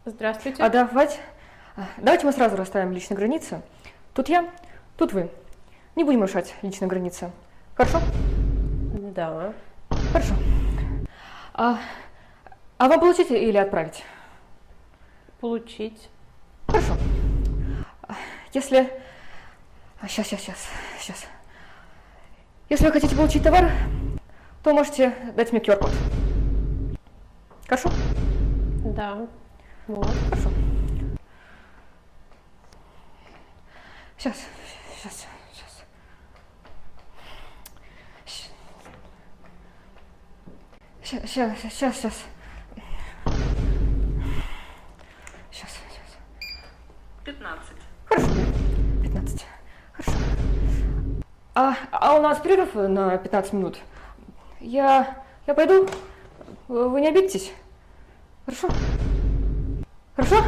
Здравствуйте. Давайте мы сразу расставим личные границы. Тут я, тут вы. Не будем решать личные границы. Хорошо? Да. Хорошо. А вам получить или отправить? Получить. Хорошо. Если... Сейчас. Если вы хотите получить товар, то можете дать мне QR-код. Хорошо? Да. Вот. Хорошо. Сейчас. Сейчас. 15. Хорошо. 15. Хорошо. А у нас перерыв на 15 минут. Я пойду. Вы не обидитесь? Хорошо? Хорошо?